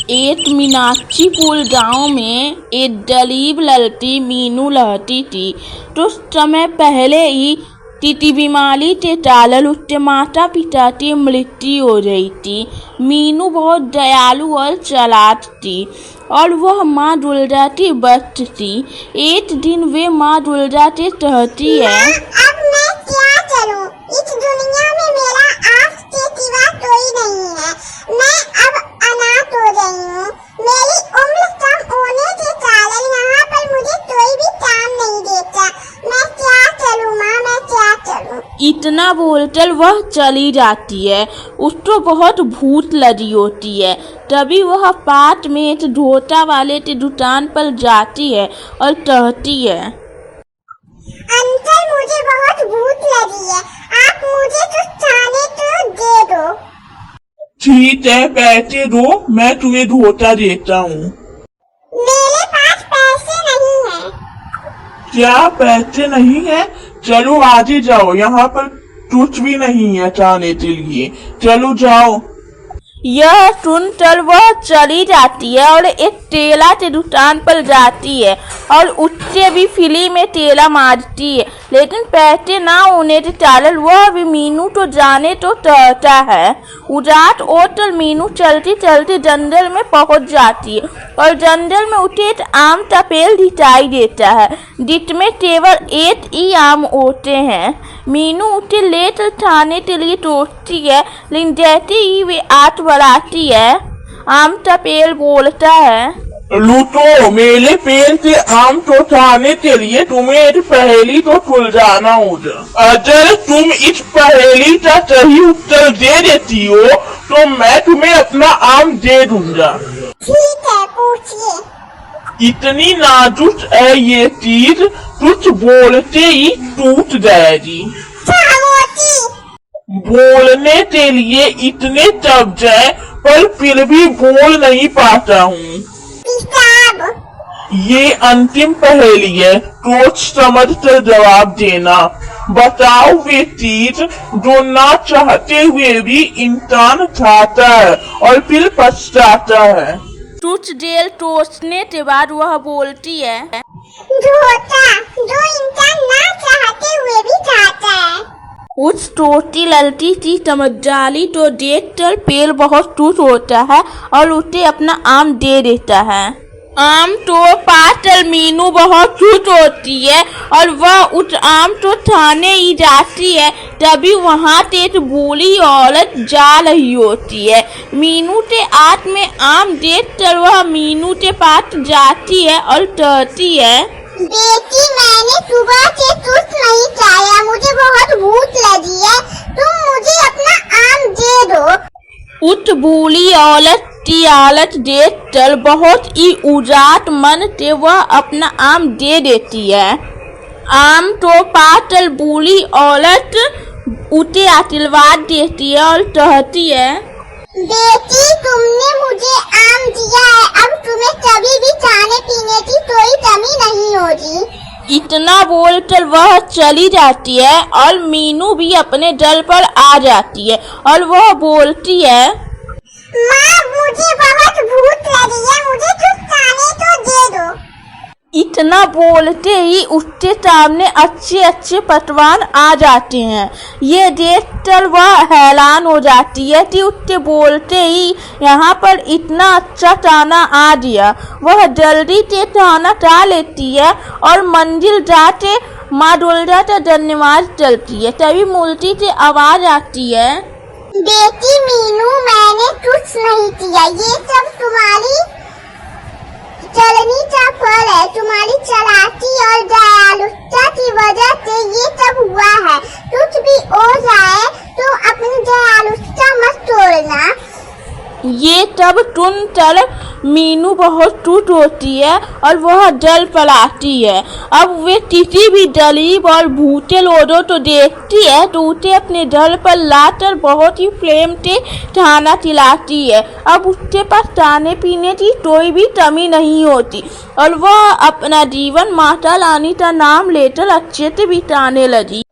एक मीनाक्षीपुर गांव में एक गरीब लड़की मीनू रहती थी। तो समय पहले ही टीटी बीमारी के कारण उसके माता पिता की मृत्यु हो गई थी। मीनू बहुत दयालु और चालाक थी और वह माँ दुर्गा की भक्त थी। एक दिन वे माँ दुर्गा से कहती है, अब मैं क्या करूं? इस दुनिया में मेरा आपके सिवा कोई नहीं है। मैं अब अनाथ हो गई हूँ। मेरी उम्र कम होने के कारण यहाँ पर मुझे कोई भी काम नहीं देता। मैं क्या करूं माँ, मैं क्या करूं? इतना बोलकर वह चली जाती है। उसको बहुत भूख लगी होती है। तभी वह पास में एक ढोसा वाले की दुकान पर जाती है और कहती है, अंकल मुझे बहुत भूख लगी है, आप मुझे कुछ खाने को दे दो। ठीक है, पैसे दो, मैं तुम्हें ढोसा देता हूँ। मेरे पास पैसे नहीं है। क्या पैसे नहीं है? चलो आगे जाओ, यहाँ पर कुछ भी नहीं है खाने के लिए। चलो जाओ। यह सुनकर वह चली जाती है और एक ठेला की दुकान पर जाती है और उससे भी फ्री में ठेला मारती है। लेकिन पैसे ना होने के कारण वह भी मीनू को जाने तो चाहता है। उदास होकर मीनू चलती चलती जंगल में पहुंच जाती है और जंगल में उसे एक आम का पेड़ दिखाई देता है जिसमें केवल एक ही आम होते हैं। मीनू उसे लेकर खाने के लिए सोचती है, लेकिन जैसे ही वे आग बढ़ाती है, आम का पेड़ बोलता है, लूटो, मेरे पेड़ से आम को खाने के लिए तुम्हें एक पहेली को सुलझाना होगा। अगर तुम इस पहेली का सही उत्तर दे देती हो तो मैं तुम्हें अपना आम दे दूंगा। ठीक है, पूछिए। इतनी नाजुक है ये चीज, कुछ बोलते ही टूट जाएगी। बोलने के लिए इतने शब्द हैं पर फिर भी बोल नहीं पाता हूँ। ये अंतिम पहेली है, सोच समझ कर जवाब देना। बताओ वे चीज जो ना चाहते हुए भी इंसान खाता है और फिर पछताता है। कुछ देर सोचने के बाद वह बोलती है, ढोसा, जो इंसान ना चाहते हुए भी खाता है। उस छोटी लड़की की समझदारी तो देखकर पेड़ बहुत खुश होता है और उसे अपना आम दे देता है। आम तो पाकर मीनू बहुत खुश होती है और वह उस आम को खाने ही जाती है। तभी वहाँ से एक बूढ़ी औरत जा रही होती है। मीनू के हाथ में आम देखकर वह मीनू के पास जाती है और कहती है, बेटी, मैंने सुबह से कुछ नहीं खाया, मुझे बहुत भूख लगी है, तुम मुझे अपना आम दे दो। उस बूढ़ी औरत की हालत देखकर बहुत ही उदास मन से वह अपना आम दे देती है। आम तो पाकर बूढ़ी औरत उसे आशीर्वाद देती है और कहती है, बेटी, तुमने मुझे आम दिया है, अब तुम्हें कभी भी खाने पीने की कोई कमी नहीं होगी। इतना बोलकर वह चली जाती है और मीनू भी अपने दल पर आ जाती है और वह बोलती है, माँ, मुझे बहुत भूख लगी है, मुझे कुछ खाने को दे दो। इतना बोलते ही उसके सामने अच्छे अच्छे पकवान आ जाते हैं। ये देखकर वह हैरान हो जाती है कि उसके बोलते ही यहाँ पर इतना अच्छा खाना आ गया। वह जल्दी से खाना खा लेती है और मंजिल जाके माँ दुर्गा का धन्यवाद चलती है। तभी मूर्ति से आवाज आती है, बेटी मीनू, मैंने कुछ नहीं किया, ये सब तुम्हारी चलनी का फल है। तुम्हारी चालाकी और दयालुता की वजह से ये सब हुआ है। कुछ भी हो जाए तो अपनी दयालुता मत छोड़ना। ये तब सुनकर मीनू बहुत खुश होती है और वह जल पर आती है। अब वे किसी भी गरीब और भूखे लोगों को देखती है तो उसे अपने जल पर लाकर बहुत ही प्रेम से खाना खिलाती है। अब उसके पास खाने पीने की कोई भी कमी नहीं होती और वह अपना जीवन माता रानी का नाम लेकर अच्छे से बिताने लगी।